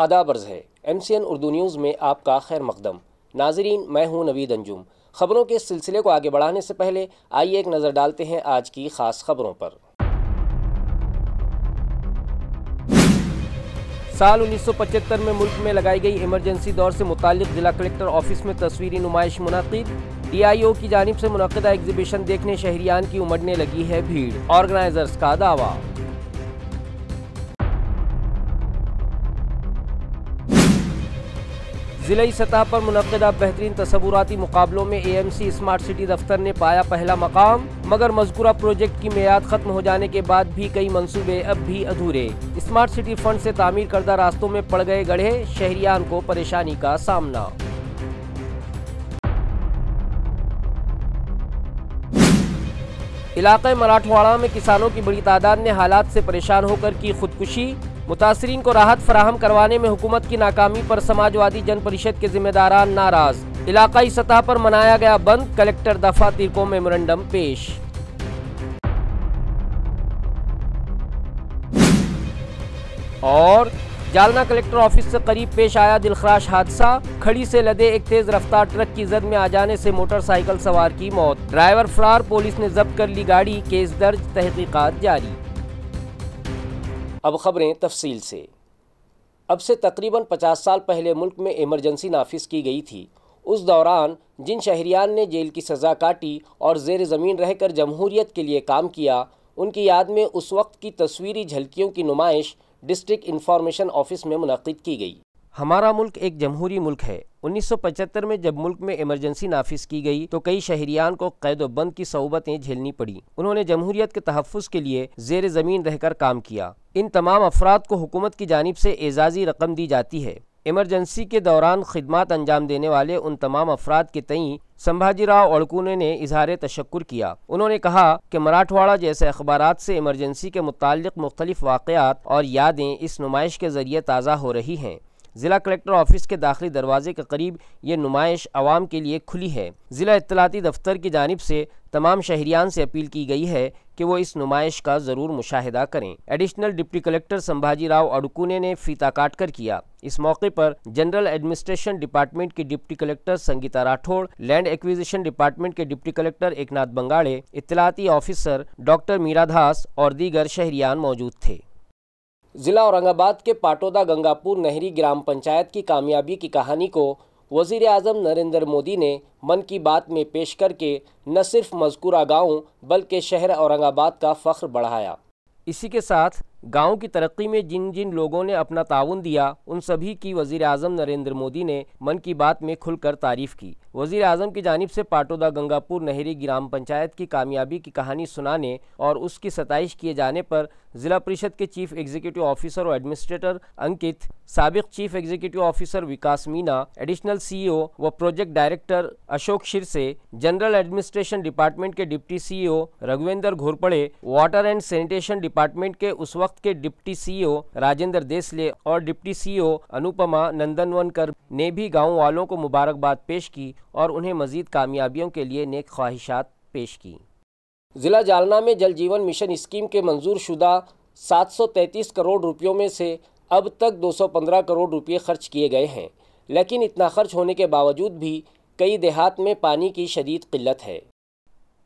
آداب عرض ہے MCN اردو نیوز میں آپ کا خیر مقدم۔ ناظرین، میں ہوں نوید انجم۔ خبروں کے اس سلسلے کو آگے بڑھانے سے پہلے آئیے ایک نظر ڈالتے ہیں آج کی خاص خبروں پر۔ سال 1975 میں ملک میں لگائی گئی ایمرجنسی دور سے متعلق ضلع کلکٹر آفس میں تصویری نمائش منعقد۔ DIO کی جانب سے منعقدہ ایگزیبیشن دیکھنے شہریان کی امڑنے لگی ہے بھیڑ، آرگنائزرز کا دعویٰ۔ ضلعی سطح پر منعقدہ بہترین تصوراتی مقابلوں میں AMC اسمارٹ سٹی دفتر نے پایا پہلا مقام، مگر مذکورہ پروجیکٹ کی میعاد ختم ہو جانے کے بعد بھی کئی منصوبے اب بھی ادھورے۔ اسمارٹ سٹی فنڈ سے تعمیر کردہ راستوں میں پڑ گئے گڑھے، شہریان کو پریشانی کا سامنا۔ علاقہ مراٹھواڑہ میں کسانوں کی بڑی تعداد نے حالات سے پریشان ہو کر کی خودکشی۔ متاثرین کو راحت فراہم کروانے میں حکومت کی ناکامی پر سماجوادی جن پریشد کے ذمہ داران ناراض۔ علاقائی سطح پر منایا گیا بند، کلکٹر دفاتر کو میمورنڈم پیش۔ اور جالنہ کلکٹر آفس سے قریب پیش آیا دلخراش حادثہ، کھڑی سے لدے ایک تیز رفتار ٹرک کی زد میں آ جانے سے موٹر سائیکل سوار کی موت، ڈرائیور فرار، پولیس نے ضبط کر لی گاڑی، کیس درج، تحقیقات جاری۔ اب خبریں تفصیل سے۔ اب سے تقریباً 50 سال پہلے ملک میں ایمرجنسی نافذ کی گئی تھی۔ اس دوران جن شہریان نے جیل کی سزا کاٹی اور زیر زمین رہ کر جمہوریت کے لیے کام کیا، ان کی یاد میں اس وقت کی تصویری جھلکیوں کی نمائش ڈسٹرکٹ انفارمیشن آفس میں منعقد کی گئی۔ ہمارا ملک ایک جمہوری ملک ہے۔ 1975 میں جب ملک میں ایمرجنسی نافذ کی گئی تو کئی شہریان کو قید و بند کی صعوبتیں جھیلنی پڑی۔ انہوں نے جمہوریت کے تحفظ کے لیے زیر زمین رہ کر کام کیا۔ ان تمام افراد کو حکومت کی جانب سے اعزازی رقم دی جاتی ہے۔ ایمرجنسی کے دوران خدمات انجام دینے والے ان تمام افراد کے تئیں سمبھاجی راؤ اڑکونے نے اظہار تشکر کیا۔ انہوں نے کہا کہ مراٹھواڑہ جیسے اخبارات سے ایمرجنسی کے متعلق مختلف واقعات اور یادیں اس نمائش کے ذریعے تازہ ہو رہی ہیں۔ ضلع کلکٹر آفس کے داخلی دروازے کے قریب یہ نمائش عوام کے لیے کھلی ہے۔ ضلع اطلاعاتی دفتر کی جانب سے تمام شہریان سے اپیل کی گئی ہے کہ وہ اس نمائش کا ضرور مشاہدہ کریں۔ Additional deputy collector Sambhaji Rao Adkune نے فیتہ کاٹ کر کیا۔ اس موقع پر جنرل ایڈمنسٹریشن ڈپارٹمنٹ کی deputy collector Sangeeta Rathod, land acquisition department کے ڈپٹی کلکٹر ایکناتھ بنگاڑے، اطلاعاتی آفیسر ڈاکٹر میرا دھاس اور دیگر شہریان موجود تھے۔ ضلع اورنگ آباد کے پاٹودہ گنگاپور نہری گرام پنچایت کی کامیابی کی کہانی کو وزیر اعظم نریندر مودی نے من کی بات میں پیش کر کے نہ صرف مذکورہ گاؤں بلکہ شہر اورنگ آباد کا فخر بڑھایا۔ اسی کے ساتھ گاؤں کی ترقی میں جن جن لوگوں نے اپنا تعاون دیا، ان سبھی کی وزیر اعظم نریندر مودی نے من کی بات میں کھل کر تعریف کی۔ وزیر اعظم کی جانب سے پاٹودہ گنگاپور نہری گرام پنچایت کی کامیابی کی کہانی سنانے اور اس کی ستائش کیے جانے پر ضلع پریشد کے چیف ایگزیکٹو آفیسر اور ایڈمنسٹریٹر انکت، سابق chief executive officer Vikas Meena, additional CEO و project director Ashok Shirse, general administration department کے deputy CEO Raghvendra Ghorpade, water and sanitation department کے اس وقت کے ڈپٹی CEO راجندر دیسلے اور ڈپٹی CEO انوپما نندنونکر نے بھی گاؤں والوں کو مبارکباد پیش کی اور انہیں مزید کامیابیوں کے لیے نیک خواہشات پیش کی۔ ضلع جالنہ میں جل جیون مشن اسکیم کے منظور شدہ 733 کروڑ روپیوں میں سے اب تک 215 کروڑ روپے خرچ کیے گئے ہیں، لیکن اتنا خرچ ہونے کے باوجود بھی کئی دیہات میں پانی کی شدید قلت ہے۔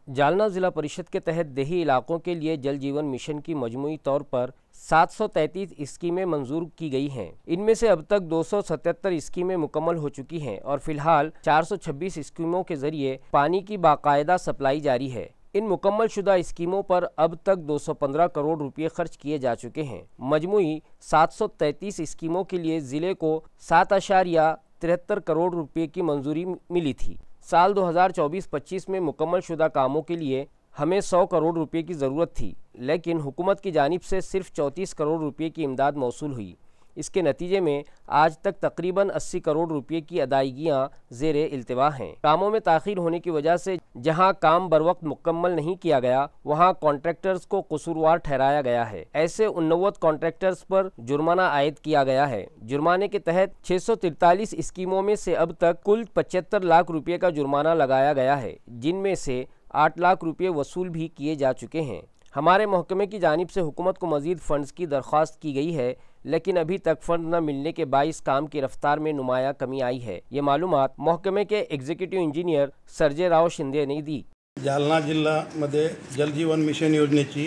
جالنہ ضلع پریشد کے تحت دیہی علاقوں کے لیے جل جیون مشن کی مجموعی طور پر 733 اسکیمیں منظور کی گئی ہیں۔ ان میں سے اب تک 277 اسکیمیں مکمل ہو چکی ہیں اور فی الحال 426 اسکیموں کے ذریعے پانی کی باقاعدہ سپلائی جاری ہے۔ ان مکمل شدہ اسکیموں پر اب تک 215 کروڑ روپے خرچ کیے جا چکے ہیں۔ مجموعی 733 اسکیموں کے لیے ضلع کو 7.73 کروڑ روپے کی منظوری ملی تھی۔ سال 2024-25 میں مکمل شدہ کاموں کے لیے ہمیں 100 کروڑ روپے کی ضرورت تھی، لیکن حکومت کی جانب سے صرف 34 کروڑ روپے کی امداد موصول ہوئی۔ اس کے نتیجے میں آج تک تقریباً 80 کروڑ روپے کی ادائیگیاں زیر التوا ہیں۔ کاموں میں تاخیر ہونے کی وجہ سے جہاں کام بروقت مکمل نہیں کیا گیا، وہاں کانٹریکٹرز کو قصوروار ٹھہرایا گیا ہے۔ ایسے 89 کانٹریکٹرز پر جرمانہ عائد کیا گیا ہے۔ جرمانے کے تحت 643 اسکیموں میں سے اب تک کل 75 لاکھ روپے کا جرمانہ لگایا گیا ہے، جن میں سے 8 لاکھ روپے وصول بھی کیے جا چکے ہیں۔ ہمارے محکمے کی جانب سے حکومت کو مزید فنڈز کی درخواست کی گئی ہے، लेकिन अभी तक फंड न मिलने के बाईस काम की रफ्तार में नुमाया कमी आई है। ये मालूमात महकमे के executive engineer Sergey Rao Shinde ने दी। जालना जिल्ह्यामध्ये जलजीवन मिशन योजनेची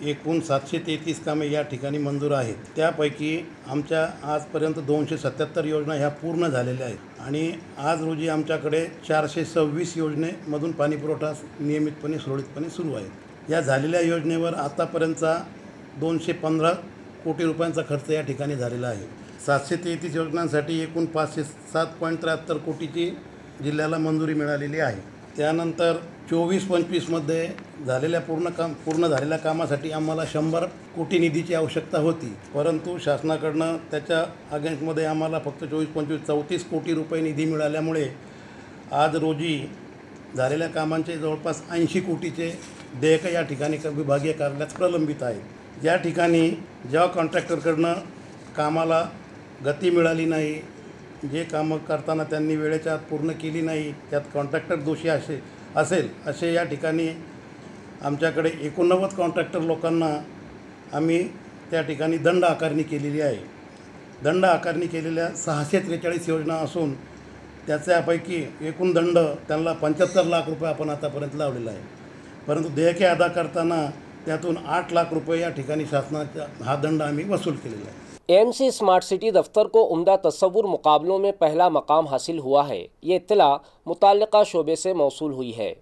एकूण 733 कामे या ठिकाणी मंजूर आहेत। त्यापैकी आमच्या आजपर्यंत 277 योजना ह्या पूर्ण झालेल्या आहेत आणि आज रोजी आमच्याकडे 426 योजनेमधून पाणी पुरवठा नियमितपणे सुरळीतपणे सुरू आहे। या झालेल्या योजनेवर आतापर्यंतचा 215 कोटी रुपयांचा खर्च या ठिकाणी झालेला आहे। 733 योजनांसाठी एकूण 507.73 कोटीची जिल्ह्याला मंजुरी मिळालेली आहे। त्यानंतर 24-25 मध्ये झालेल्या पूर्ण झालेल्या कामासाठी आम्हाला 100 कोटी निधीची आवश्यकता होती, परंतु शासनाकडून त्याच्या अगेन्स्टमध्ये आम्हाला फक्त 24-25 34 कोटी रुपये निधी मिळाल्यामुळे आज रोजी झालेल्या कामांचे जवळपास 80 कोटीचे देयक या ठिकाणी विभागीय कार्यालयात प्रलंबित आहेत। ज्या ठिकाणी जेव्हा कॉन्ट्रॅक्टरकडून कामाला गती मिळाली नाही, जे कामं करताना त्यांनी वेळेच्या आत पूर्ण केली नाही, त्यात कॉन्ट्रॅक्टर दोषी असेल असे या ठिकाणी आमच्याकडे 89 कॉन्ट्रॅक्टर लोकांना आम्ही त्या ठिकाणी दंड आकारणी केलेली आहे। दंड आकारणी केलेल्या 643 योजना असून त्याच्यापैकी एकूण दंड त्यांना 75 लाख रुपये आपण आतापर्यंत लावलेला आहे, परंतु देयके अदा करताना त्यातून 8 लाख रुपये या ठिकाणी शासनाचा हा दंड आम्ही वसूल केलेला आहे। एएमसी स्मार्ट सिटी दफ्तर को उम्दा तस्वुर मुकाबलों में पहला मकाम हासिल हुआ है। ये इत्तला मुताल्लिका शोबे से मौसूल हुई है।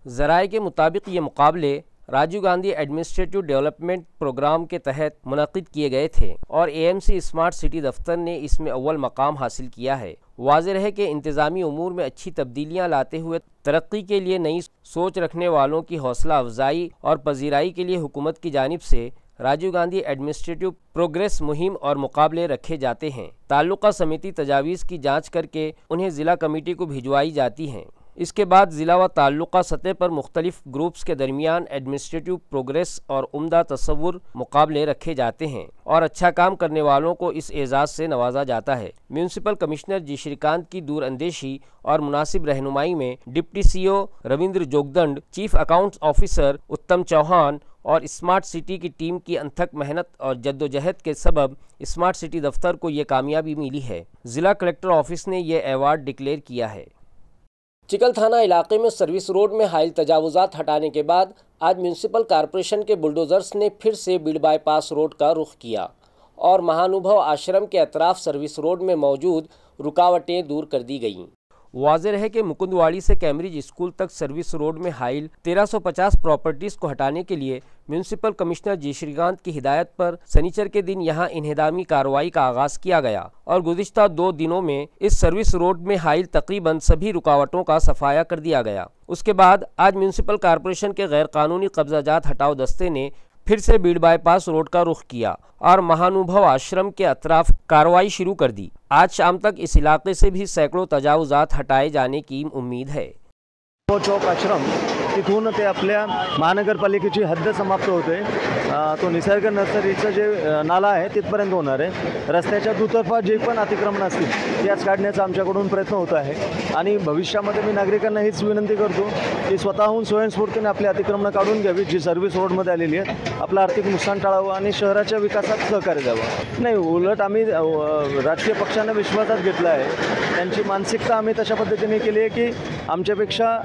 ज़राए के मुताबिक ये मुकाबले Rajiv Gandhi administrative development programme के तहत मुनक़िद किए गए थे और एएमसी स्मार्ट सिटी दफ्तर ने इसमें अव्वल मकाम हासिल किया है। वाज़ेह है कि इंतज़ामी उमूर में अच्छी तब्दीलियाँ लाते हुए तरक्की के लिए नई सोच रखने वालों की हौसला अफजाई और पजीराई के लिए हुकूमत की जानिब से राजीव गांधी एडमिनिस्ट्रेटिव प्रोग्रेस मुहिम और मुकाबले रखे जाते हैं। ताल्लुका समिति तजावीज़ की जांच करके उन्हें ज़िला कमेटी को भिजवाई जाती हैं। इसके बाद ज़िला व ताल्लुका सतह पर मुख्तलिफ ग्रुप्स के दरमियान एडमिनिस्ट्रेटिव प्रोग्रेस और उम्दा तस्वुर मुकाबले रखे जाते हैं और अच्छा काम करने वालों को इस एजाज़ से नवाजा जाता है। म्यूनसिपल कमिश्नर जी श्रीकांत की दूर अंदेशी और मुनासिब रहनुमाई में deputy CO Ravindra Jogdand, chief accounts officer उत्तम चौहान और स्मार्ट सिटी की टीम की अनथक मेहनत और जद्दोजहद के सबब स्मार्ट सिटी दफ्तर को ये कामयाबी मिली है। ज़िला कलेक्टर ऑफिस ने यह अवार्ड डिक्लेयर किया है। चिकल थाना इलाके में सर्विस रोड में हाइल तजावुजात हटाने के बाद आज म्यूनसिपल कॉरपोरेशन के बुलडोज़र्स ने फिर से बीड़ बाईपास रोड का रुख किया और महानुभव आश्रम के अतराफ सर्विस रोड में मौजूद रुकावटें दूर कर दी गईं। वाज़ेह है कि मुकुंदवाड़ी से कैम्ब्रिज स्कूल तक सर्विस रोड में हाइल 1350 प्रॉपर्टीज़ को हटाने के लिए म्यूनसिपल कमिश्नर जी श्रीकांत की हिदायत पर सनीचर के दिन यहां इन्हेदामी कार्रवाई का आगाज़ किया गया और गुज़िश्ता 2 दिनों में इस सर्विस रोड में हाइल तकरीबन सभी रुकावटों का सफाया कर दिया गया। उसके बाद आज म्यूनसिपल कॉरपोरेशन के गैर कानूनी कब्जाजात हटाओ दस्ते ने फिर से बीड़ बाईपास रोड का रुख किया और महानुभव आश्रम के अतराफ कार्रवाई शुरू कर दी। आज शाम तक इस इलाके से भी सैकड़ों तजावुजात हटाए जाने की उम्मीद है। चौक आश्रम तिथून ते आपल्या महानगरपालिकेची हद्द समाप्त होते, तो निसर्ग नर्सरीचं जे नाला आहे तिथपर्यंत होणार आहे। रस्त्याच्या दुतर्फा जे पण अतिक्रमण असतील ते आज काढण्याचा आमच्याकडून प्रयत्न होत आहे आणि भविष्यामध्ये मी नागरिकांना हीच विनंती करतो की स्वतःहून स्वयंस्फूर्तीने आपली अतिक्रमण काढून घ्यावी जी सर्व्हिस रोडमध्ये आलेली आहेत, आपलं आर्थिक नुकसान टाळावं आणि शहराच्या विकासात सहकार्य द्यावं। नाही, उलट आम्ही राजकीय पक्षांना विश्वासात घेतलं आहे, त्यांची मानसिकता आम्ही तशा पद्धतीने केली आहे की आमच्यापेक्षा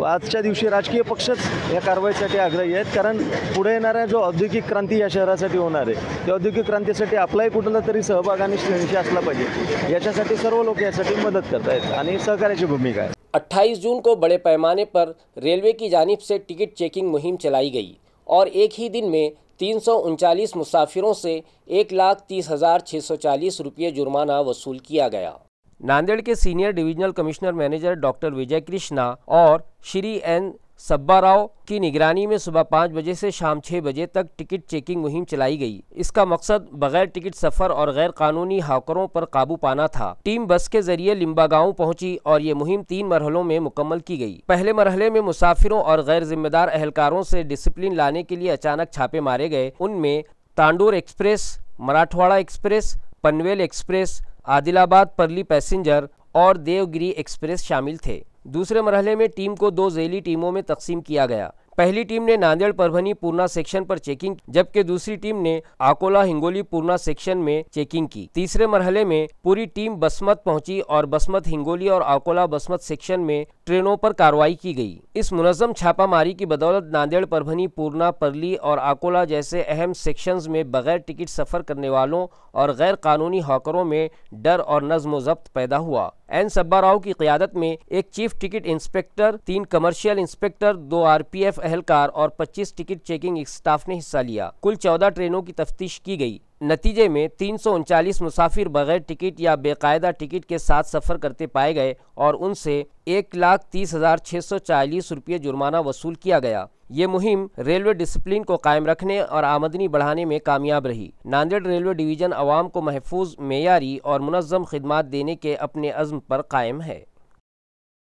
आजच्या दिवशी राजकीय पक्षच या कारवाईसाठी आग्रही आहेत, कारण पुढे येणारा जो औद्योगिक क्रांती या शहरासाठी होणार आहे त्या औद्योगिक क्रांतीसाठी आपलाही कुठला तरी सहभाग आणि श्रेणी असला पाहिजे, याच्यासाठी सर्व लोक यासाठी मदत करत आहेत आणि सहकार्याची भूमिका है। 28 जून को बड़े पैमाने पर रेलवे की जानिब से टिकट चेकिंग मुहिम चलाई गई और एक ही दिन में 339 मुसाफिरों से 1,30,640 रुपये जुर्माना वसूल किया गया। नांदेड़ के senior divisional commissioner manager doctor Vijay Krishna और श्री एन सब्बा राव की निगरानी में सुबह 5 बजे से शाम 6 बजे तक टिकट चेकिंग मुहिम चलाई गई। इसका मकसद बगैर टिकट सफ़र और गैर कानूनी हाकरों पर काबू पाना था। टीम बस के जरिए लिम्बा गांव पहुंची और ये मुहिम 3 मरहलों में मुकम्मल की गई। पहले मरहले में मुसाफिरों और गैर जिम्मेदार अहलकारों से डिसिप्लिन लाने के लिए अचानक छापे मारे गए। उनमें Tandur express, Marathwada express, Panvel express, Adilabad परली पैसेंजर और देवगिरी एक्सप्रेस शामिल थे। दूसरे मरहले में टीम को 2 ज़ेली टीमों में तकसीम किया गया। पहली टीम ने नांदेड़ परभनी पूर्णा सेक्शन पर चेकिंग, जबकि दूसरी टीम ने आकोला हिंगोली पूर्णा सेक्शन में चेकिंग की। तीसरे मरहले में पूरी टीम बसमत पहुंची और बसमत हिंगोली और आकोला बसमत सेक्शन में ट्रेनों पर कार्रवाई की गई। इस मुनज़्ज़म छापामारी की बदौलत नांदेड़ परभनी पूर्णा परली और आकोला जैसे अहम सेक्शंस में बगैर टिकट सफ़र करने वालों और गैर कानूनी हॉकरों में डर और नज़्म व ज़ब्त पैदा हुआ। एन सब्बा राव की क़ियादत में एक chief ticket inspector, 3 commercial inspector, 2 RPF अहलकार और 25 टिकट चेकिंग स्टाफ ने हिस्सा लिया। कुल 14 ट्रेनों की तफ्तीश की गई। नतीजे में 339 मुसाफिर बगैर टिकट या बेकायदा टिकट के साथ सफ़र करते पाए गए और उनसे 1,30,640 रुपये जुर्माना वसूल किया गया। ये मुहिम रेलवे डिसिप्लिन को कायम रखने और आमदनी बढ़ाने में कामयाब रही। नांदेड़ रेलवे डिवीज़न आवाम को महफूज, मेयारी और मुनज़्ज़म खिदमात देने के अपने अज़्म पर कायम है।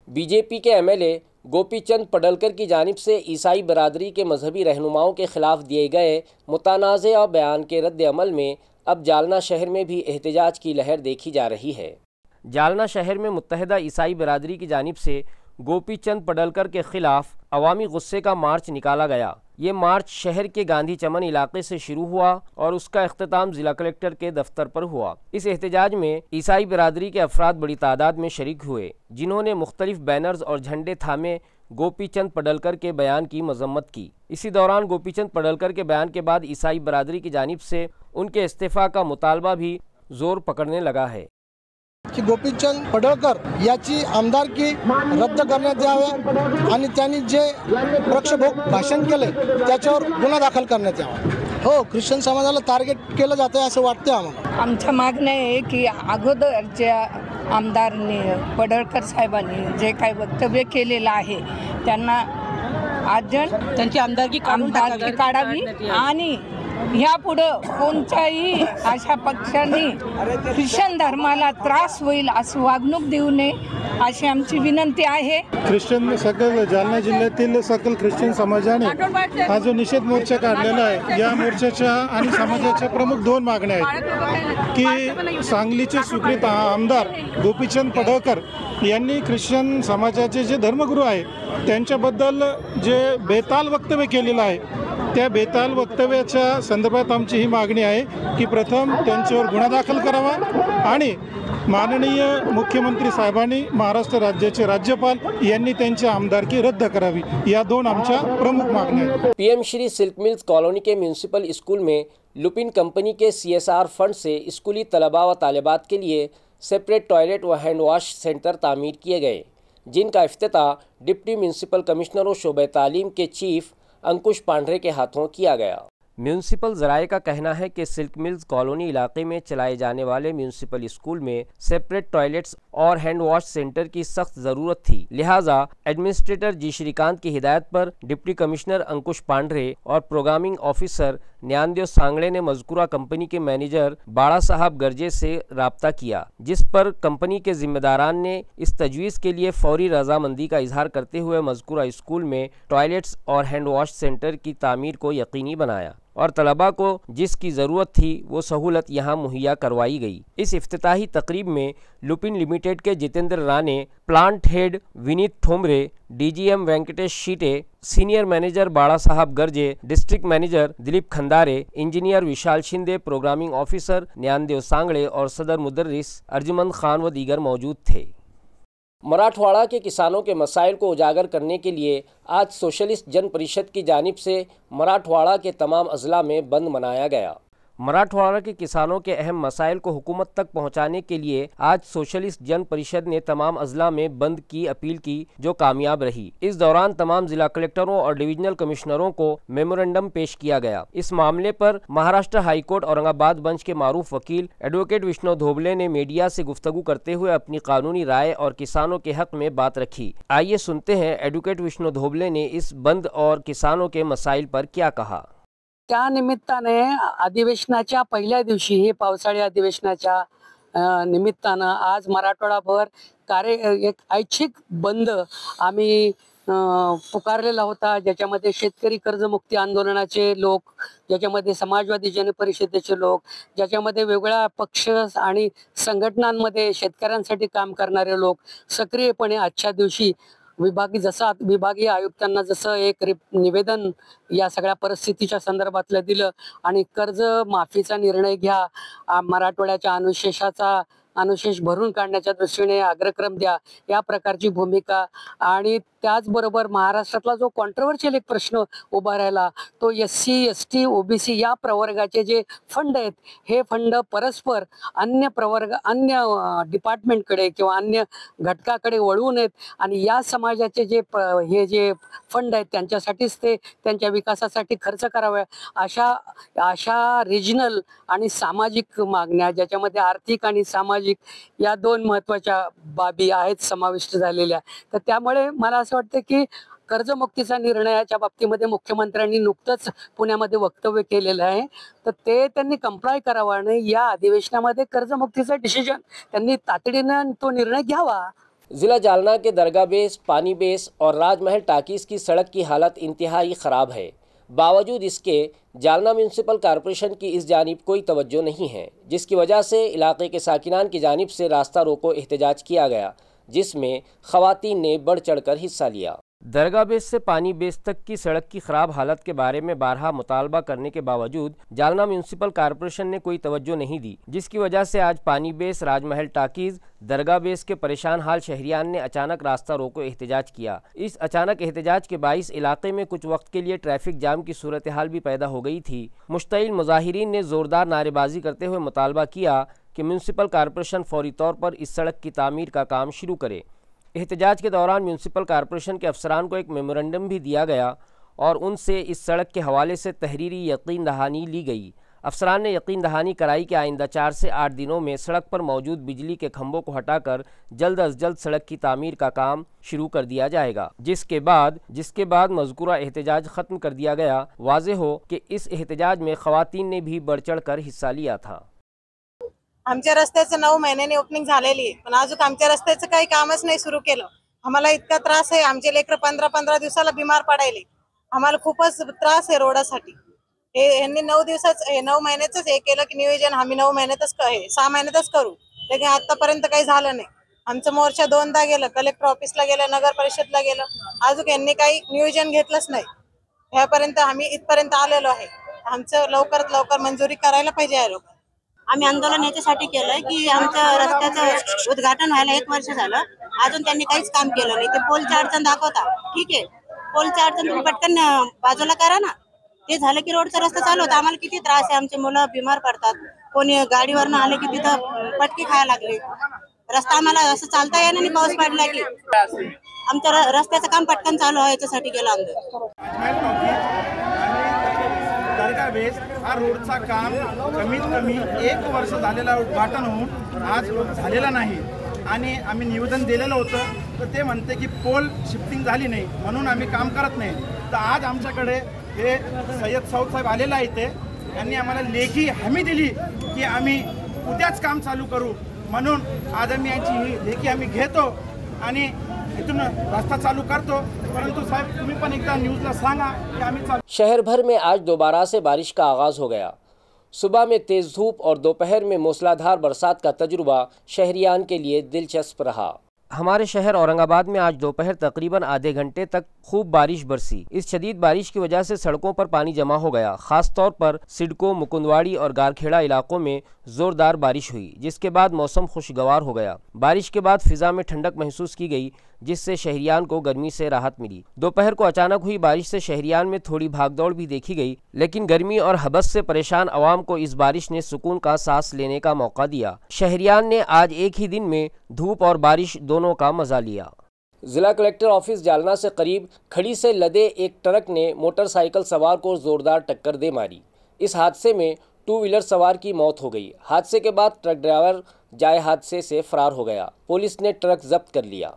बीजेपी के एमएलए गोपीचंद पडलकर की जानिब से ईसाई बरादरी के मजहबी रहनुमाओं के खिलाफ दिए गए मुतनाज़ा बयान के रद्द अमल में अब जालना शहर में भी एहतजाज की लहर देखी जा रही है। जालना शहर में मुत्तहिदा ईसाई बरादरी की जानिब से गोपीचंद पडलकर के खिलाफ अवामी गुस्से का मार्च निकाला गया। ये मार्च शहर के गांधी चमन इलाके से शुरू हुआ और उसका इख्तिताम ज़िला कलेक्टर के दफ्तर पर हुआ। इस एहतजाज में ईसाई बरादरी के अफराद बड़ी तादाद में शरीक हुए, जिन्होंने मुख्तलिफ बैनर्स और झंडे थामे गोपीचंद पडलकर के बयान की मजम्मत की। इसी दौरान गोपीचंद पडलकर के बयान के बाद ईसाई बरादरी की जानिब से उनके इस्तीफ़ा का मुतालबा भी जोर पकड़ने लगा है की गोपीचंद पडळकर याची आमदारकी रद्द करण्यात यावे आणि त्यांनी जे प्रक्षोभक भाषण केले त्याच्यावर गुन्हा दाखल करण्यात यावा। हो, ख्रिश्चन समाजाला टार्गेट केलं जातं असं वाटतं आम्हाला। आमचं मागणं आहे की अगोदरच्या आमदारनी पडळकर साहेबांनी जे काही वक्तव्य केलेलं आहे त्यांना आजन त्यांची आमदारकी काढावी आणि ह्यापुढं कोणत्याही अशा पक्षांनी ख्रिश्चन धर्माला त्रास होईल असं वागणूक देऊ नये अशी आमची विनंती आहे। ख्रिश्चन सकल जालना जिल्ह्यातील सकल ख्रिश्चन समाजाने हा जो निषेध मोर्चा काढलेला आहे, या मोर्चाच्या आणि समाजाच्या प्रमुख 2 मागण्या आहेत की सांगलीचे स्वीकृत आमदार गोपीचंद पडळकर यांनी ख्रिश्चन समाजाचे जे धर्मगुरू आहे त्यांच्याबद्दल जे बेताल वक्तव्य केलेलं आहे, त्या बेताल वक्तव्याच्या संदर्भात आमची ही मागणी आहे की प्रथम त्यांच्यावर गुन्हा दाखल करावा आणि माननीय मुख्यमंत्री साहेबांनी, महाराष्ट्र राज्याचे राज्यपाल यांनी त्यांची आमदारकी रद्द करावी। या 2 आमच्या प्रमुख मागण्या आहेत। PM Shri silk mills colony के म्यूनसिपल स्कूल में लुपिन कंपनी के CSR फंड से स्कूली तलबा व तालिबात के लिए सेपरेट टॉयलेट व हैंड वॉश सेंटर तामीर किए गए, जिनका इफ्तिताह डिप्टी म्यूनसिपल कमिश्नर व शोबे तालीम के चीफ अंकुश पांढरे के हाथों किया गया। म्यूनसिपल ज़राए का कहना है कि सिल्क मिल्स कॉलोनी इलाके में चलाए जाने वाले म्यूनसिपल स्कूल में सेपरेट टॉयलेट्स और हैंड वॉश सेंटर की सख्त ज़रूरत थी, लिहाजा एडमिनिस्ट्रेटर जी श्रीकांत की हिदायत पर डिप्टी कमिश्नर अंकुश पांढरे और प्रोग्रामिंग ऑफिसर न्यानदेव सांगड़े ने मज़कूरा कंपनी के मैनेजर बाड़ा साहब गर्जे से रब्ता किया, जिस पर कंपनी के जिम्मेदारान ने इस तजवीज़ के लिए फौरी रजामंदी का इजहार करते हुए मज़कूरा स्कूल में टॉयलेट्स और हैंड वॉश सेंटर की तामीर को यकीनी बनाया और तलबा को जिसकी ज़रूरत थी वो सहूलत यहाँ मुहैया करवाई गई। इस इफ्तिताही तकरीब में लुपिन लिमिटेड के Jitendra Rane, plant head Vineet Thomre, DGM Venkatesh Shete, senior manager Bada Saheb Garje, district manager Dilip Khandare, engineer Vishal Shinde, programming officer Dnyandev Sangde और सदर मुदर्रिस अर्जुमंद खान व दीगर मौजूद थे। मराठवाड़ा के किसानों के मसाइल को उजागर करने के लिए आज सोशलिस्ट जन परिषद की जानिब से मराठवाड़ा के तमाम अजला में बंद मनाया गया। मराठवाड़ा के किसानों के अहम मसाइल को हुकूमत तक पहुंचाने के लिए आज सोशलिस्ट जन परिषद ने तमाम अजला में बंद की अपील की, जो कामयाब रही। इस दौरान तमाम जिला कलेक्टरों और डिविजनल कमिश्नरों को मेमोरेंडम पेश किया गया। इस मामले पर महाराष्ट्र हाईकोर्ट औरंगाबाद बेंच के मारूफ वकील एडवोकेट विष्णु धोबले ने मीडिया से गुफ्तगू करते हुए अपनी कानूनी राय और किसानों के हक में बात रखी। आइए सुनते हैं एडवोकेट विष्णु धोबले ने इस बंद और किसानों के मसाइल पर क्या कहा। त्या निमित्ताने अधिवेशनाच्या पहिल्या दिवशी हे पावसाळी अधिवेशनाच्या निमित्तानं आज मराठवाडाभर एक ऐच्छिक बंद आम्ही पुकारलेला होता, ज्याच्यामध्ये शेतकरी कर्जमुक्ती आंदोलनाचे लोक, ज्याच्यामध्ये समाजवादी जनपरिषदेचे लोक, ज्याच्यामध्ये वेगवेगळ्या पक्ष आणि संघटनांमध्ये शेतकऱ्यांसाठी काम करणारे लोक सक्रियपणे आजच्या दिवशी विभागीय आयुक्तांना जसं एक निवेदन या सगळ्या परिस्थितीच्या संदर्भातलं दिलं आणि कर्ज माफीचा निर्णय घ्या, मराठवाड्याच्या अनुशेष भरून काढण्याच्या दृष्टीने अग्रक्रम द्या, या प्रकारची भूमिका, आणि त्याचबरोबर महाराष्ट्रातला जो कॉन्ट्रोवर्शियल एक प्रश्न उभा राहिला तो SC ST OBC या प्रवर्गाचे जे फंड आहेत, हे फंड परस्पर अन्य डिपार्टमेंटकडे किंवा अन्य घटकाकडे वळवू नयेत आणि या समाजाचे हे जे फंड आहेत त्यांच्यासाठीच ते त्यांच्या विकासासाठी खर्च करावे, अशा रिजनल आणि सामाजिक मागण्या, ज्याच्यामध्ये आर्थिक आणि सामाजिक या दोन महत्त्वाच्या बाबी आहेत समाविष्ट झालेल्या. तर त्यामुळे मला असं वाटतं की कर्जमुक्तीचा निर्णयाच्या बाबतीमध्ये मुख्यमंत्र्यांनी नुकतंच पुण्यामध्ये वक्तव्य केलेलं आहे, तर ते त्यांनी कंप्लाय करावं आणि या अधिवेशनामध्ये कर्जमुक्तीचा डिसिजन त्यांनी तातडीनं तो निर्णय घ्यावा. जिला जालना के दरगाह बेस, पानी बेस और राजमहल टाकीज की सड़क की हालत इंतहाई ख़राब है. बावजूद इसके जालना म्यूनसिपल कॉरपोरेशन की इस जानिब कोई तवज्जो नहीं है, जिसकी वजह से इलाके के साकिनान की जानिब से रास्ता रोको एहतजाज किया गया, जिसमें ख़वातीन ने बढ़ चढ़ कर हिस्सा लिया. दरगाह बेस से पानी बेस तक की सड़क की ख़राब हालत के बारे में बारहा मुतालबा करने के बावजूद जालना म्यूनसिपल कॉरपोरेशन ने कोई तवज्जो नहीं दी, जिसकी वजह से आज पानी बेस, राजमहल टाकीज़, दरगाह बेस के परेशान हाल शहरियान ने अचानक रास्ता रोको एहतजाज किया. इस अचानक एहतजाज के बाइस इलाके में कुछ वक्त के लिए ट्रैफिक जाम की सूरत हाल भी पैदा हो गई थी. मुश्तइल मुजाहिरीन ने ज़ोरदार नारेबाजी करते हुए मुतालबा किया कि म्यूनसिपल कॉरपोरेशन फौरी तौर पर इस सड़क की तामीर का काम शुरू करे. एहतजाज के दौरान म्यूनसिपल कॉरपोरेशन के अफसरान को एक मेमोरेंडम भी दिया गया और उनसे इस सड़क के हवाले से तहरीरी यकीन दहानी ली गई. अफसरान ने यकीन दहानी कराई कि आइंदा 4 से 8 दिनों में सड़क पर मौजूद बिजली के खंभों को हटाकर जल्द अज जल्द सड़क की तामीर का काम शुरू कर दिया जाएगा, जिसके बाद मज़कूरा एहतजाज ख़त्म कर दिया गया. वाज़ेह हो कि इस एहतजाज में ख़वातीन ने भी बढ़ चढ़ कर हिस्सा लिया था. आमच्या रस्त्याचं 9 महिन्यांनी ओपनिंग झालेली आहे, पण अजून आमच्या रस्त्याचं काही कामच नाही सुरू केलं. आम्हाला इतका त्रास आहे, आमचे लेकरं 15-15 दिवसाला बिमार पडायले. आम्हाला खूपच त्रास आहे रोडासाठी. यांनी 9 महिन्याचंच हे केलं की नियोजन आम्ही 9 महिन्यातच 6 महिन्यातच करू, लेकिन आतापर्यंत काही झालं नाही. आमचं मोर्चा 2दा गेलं, कलेक्टर ऑफिसला गेलं, नगर परिषदला गेलं, अजून यांनी काही नियोजन घेतलंच नाही. ह्यापर्यंत आम्ही इथपर्यंत आलेलो आहे. आमचं लवकरात लवकर मंजुरी करायला पाहिजे आहे. लोक आम्ही आंदोलन याच्यासाठी केलंय की आमच्या रस्त्याचं उद्घाटन व्हायला 1 वर्ष झालं, अजून त्यांनी काहीच काम केलं नाही. ते पोलची अडचण दाखवता, ठीक आहे, पोलची अडचण तुम्ही पटकन बाजूला करा ना. ते झालं की रोडचा रस्ता चालू होता. आम्हाला किती त्रास आहे, आमचे मुलं बिमार पडतात, कोणी गाडीवरनं आले की तिथं पटकी खायला लागली. रस्ता आम्हाला असं चालता येणार नाही, पाऊस पडला की. आमचं रस्त्याचं काम पटकन चालू आहे, याच्यासाठी केलं आंदोलन. दरगाह बेस हा रोडचा काम कमीत कमी 1 वर्ष झालेला उद्घाटन होऊन आज झालेला नाही आणि आम्ही निवेदन दिलेलं होतं, तर ते म्हणते की पोल शिफ्टिंग झाली नाही म्हणून आम्ही काम करत नाही. तर आज आमच्याकडे हे सय्यद सौद साहेब आलेला आहे, ते यांनी आम्हाला लेखी हमी दिली की आम्ही उद्याच काम चालू करू, म्हणून आज आम्ही यांची लेखी आम्ही घेतो आणि इथून रास्ता चालू करतो. परंतु साहब तुम्ही पण एकदा न्यूज़ला सांगा कि आम्ही शहर भर में आज दोबारा से बारिश का आगाज़ हो गया. सुबह में तेज़ धूप और दोपहर में मूसलाधार बरसात का तजुर्बा शहरियान के लिए दिलचस्प रहा. हमारे शहर औरंगाबाद में आज दोपहर तकरीबन आधे घंटे तक खूब बारिश बरसी. इस शदीद बारिश की वजह से सड़कों पर पानी जमा हो गया. ख़ास तौर पर सिडको, मुकुंदवाड़ी और गारखेड़ा इलाकों में ज़ोरदार बारिश हुई, जिसके बाद मौसम खुशगवार हो गया. बारिश के बाद फ़िज़ा में ठंडक महसूस की गई, जिससे शहरियान को गर्मी से राहत मिली. दोपहर को अचानक हुई बारिश से शहरियान में थोड़ी भागदौड़ भी देखी गई, लेकिन गर्मी और हबस से परेशान अवाम को इस बारिश ने सुकून का सांस लेने का मौका दिया. शहरियान ने आज एक ही दिन में धूप और बारिश दोनों का मज़ा लिया. जिला कलेक्टर ऑफिस जालना से करीब खड़ी से लदे एक ट्रक ने मोटरसाइकिल सवार को ज़ोरदार टक्कर दे मारी. इस हादसे में 2 व्हीलर सवार की मौत हो गई. हादसे के बाद ट्रक ड्राइवर जाए हादसे से फरार हो गया. पुलिस ने ट्रक जब्त कर लिया.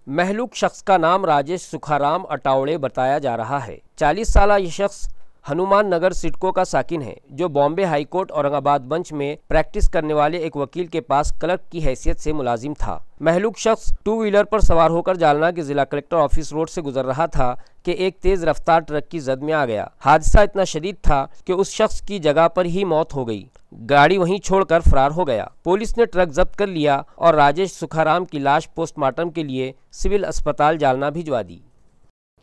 महलूक शख्स का नाम राजेश सुखाराम अटावड़े बताया जा रहा है. 40 साल ये शख्स हनुमान नगर सिडको का साकिन है, जो Bombay high court Aurangabad bench में प्रैक्टिस करने वाले एक वकील के पास क्लर्क की हैसियत से मुलाजिम था। महलूक शख्स 2 व्हीलर पर सवार होकर जालना के जिला कलेक्टर ऑफिस रोड से गुजर रहा था कि एक तेज रफ्तार ट्रक की जद में आ गया। हादसा इतना शदीद था कि उस शख्स की जगह पर ही मौत हो गई। गाड़ी वहीं छोड़कर फरार हो गया। पुलिस ने ट्रक जब्त कर लिया और राजेश सुखाराम की लाश पोस्टमार्टम के लिए सिविल अस्पताल जालना भिजवा दी।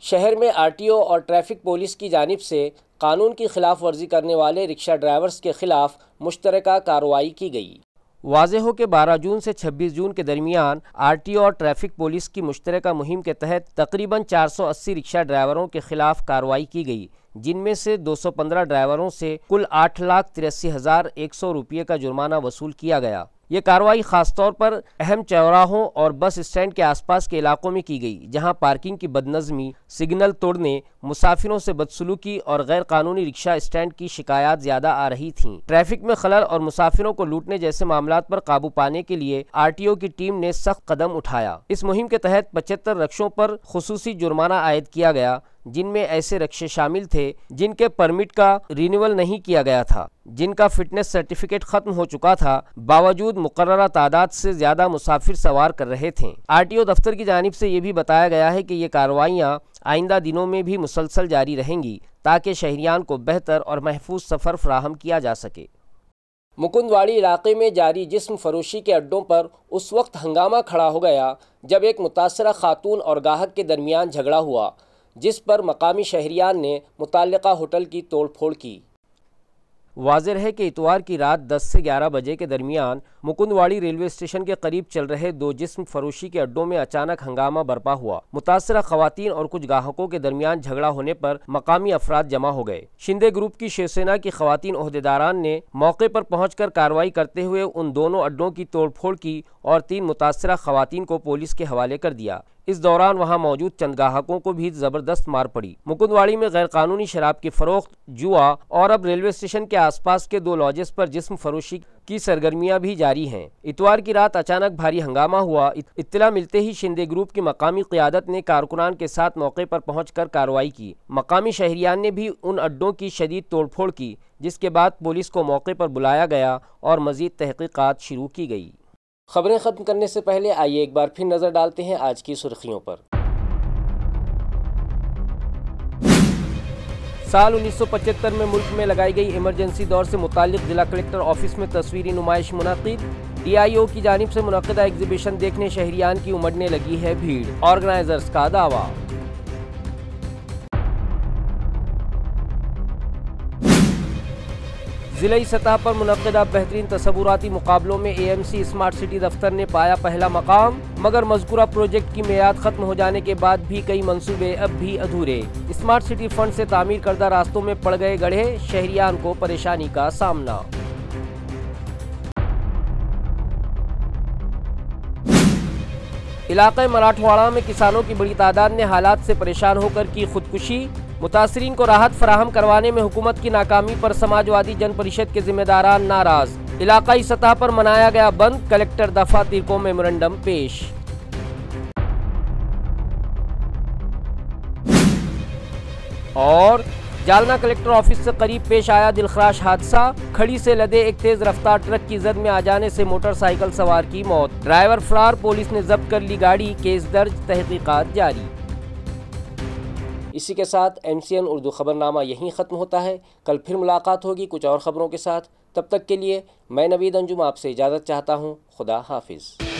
शहर में आरटीओ और ट्रैफिक पुलिस की जानिब से कानून की खिलाफ वर्जी करने वाले रिक्शा ड्राइवर्स के खिलाफ मुश्तरका कार्रवाई की गई। वाज़ेह हो कि 12 जून से 26 जून के दरमियान आरटीओ और ट्रैफिक पुलिस की मुश्तरका मुहिम के तहत तकरीबन 480 रिक्शा ड्राइवरों के खिलाफ कार्रवाई की गई, जिनमें से 215 ड्राइवरों से कुल 8,83,100 रुपये का जुर्माना वसूल किया गया। ये कार्रवाई खासतौर पर अहम चौराहों और बस स्टैंड के आसपास के इलाकों में की गई, जहां पार्किंग की बदनज़मी, सिग्नल तोड़ने, मुसाफिरों से बदसलूकी और गैर कानूनी रिक्शा स्टैंड की शिकायत ज़्यादा आ रही थीं। ट्रैफिक में खलल और मुसाफिरों को लूटने जैसे मामलात पर काबू पाने के लिए आरटीओ की टीम ने सख्त कदम उठाया। इस मुहिम के तहत 75 रक्षों पर खुसूसी जुर्माना आयद किया गया, जिनमें ऐसे रक्शे शामिल थे जिनके परमिट का रिन्यूअल नहीं किया गया था, जिनका फिटनेस सर्टिफिकेट खत्म हो चुका था, बावजूद मुकर्ररा तादाद से ज्यादा मुसाफिर सवार कर रहे थे। आरटीओ दफ्तर की जानिब से ये भी बताया गया है कि ये कार्रवाइयाँ आइंदा दिनों में भी मुसलसल जारी रहेंगी, ताकि शहरियान को बेहतर और महफूज सफ़र फराहम किया जा सके। मुकुंदवाड़ी इलाके में जारी जिस्म फरोशी के अड्डों पर उस वक्त हंगामा खड़ा हो गया जब एक मुतासरा खातून और गाहक के दरमियान झगड़ा हुआ, जिस पर मकामी शहरियान ने मुताल्लिका होटल की तोड़फोड़ की। वाज़ेह है कि इतवार की रात 10 से 11 बजे के दरमियान मुकुंदवाड़ी रेलवे स्टेशन के करीब चल रहे 2 जिस्म फरोशी के अड्डों में अचानक हंगामा बरपा हुआ। मुतासरा खवातीन और कुछ गाहकों के दरमियान झगड़ा होने पर मकामी अफराद जमा हो गए। शिंदे ग्रुप की शिवसेना की खवातीन ओहदेदारान ने मौके पर पहुंचकर कार्रवाई करते हुए उन दोनों अड्डों की तोड़फोड़ की और 3 मुतासरा खवातीन को पुलिस के हवाले कर दिया। इस दौरान वहां मौजूद चंद गाहकों को भी जबरदस्त मार पड़ी। मुकुंदवाड़ी में गैर कानूनी शराब की फरोख्त, जुआ और अब रेलवे स्टेशन के आसपास के 2 लॉजेस पर जिस्म फरोशी की सरगर्मियां भी जारी हैं। इतवार की रात अचानक भारी हंगामा हुआ। इत्तला मिलते ही शिंदे ग्रुप की मकामी क़ियादत ने कारकुनान के साथ मौके पर पहुंचकर कार्रवाई की। मकामी शहरियान ने भी उन अड्डों की शदीद तोड़फोड़ की, जिसके बाद पुलिस को मौके पर बुलाया गया और मज़ीद तहक़ीक़ात शुरू की गई। खबरें ख़त्म करने से पहले आइए एक बार फिर नज़र डालते हैं आज की सुर्खियों पर। साल 1975 में मुल्क में लगाई गई इमरजेंसी दौर से मुताल्लिक़ जिला कलेक्टर ऑफिस में तस्वीरी नुमाइश मुनक़िद। DIO की जानिब से मुनक़िदा एग्जीबिशन देखने शहरियान की उमड़ने लगी है भीड़, ऑर्गेनाइजर्स का दावा। ज़िलाई सतह पर मुनक़िदा बेहतरीन तसव्वुराती मुकाबलों में AMC स्मार्ट सिटी दफ्तर ने पाया पहला मकाम, मगर मज़कूरा प्रोजेक्ट की मियाद ख़त्म हो जाने के बाद भी कई मंसूबे अब भी अधूरे। स्मार्ट सिटी फंड से तामीर करदा रास्तों में पड़ गए गड्ढे, शहरियान को परेशानी का सामना। इलाक़े मराठवाड़ा में किसानों की बड़ी तादाद ने हालात से परेशान होकर की खुदकुशी। मुतासरीन को राहत फराहम करवाने में हुकूमत की नाकामी पर समाजवादी जन परिषद के जिम्मेदारान नाराज। इलाकाई सतह पर मनाया गया बंद, कलेक्टर दफातर को मेमोरेंडम पेश। और जालना कलेक्टर ऑफिस से करीब पेश आया दिलखराश हादसा, खड़ी से लदे एक तेज रफ्तार ट्रक की जद में आ जाने से मोटरसाइकिल सवार की मौत। ड्राइवर फरार, पुलिस ने जब्त कर ली गाड़ी, केस दर्ज, तहकीकात जारी। इसी के साथ MCN उर्दू खबरनामा यहीं ख़त्म होता है। कल फिर मुलाकात होगी कुछ और ख़बरों के साथ। तब तक के लिए मैं नवीद अंजुम आपसे इजाज़त चाहता हूँ। खुदा हाफिज़।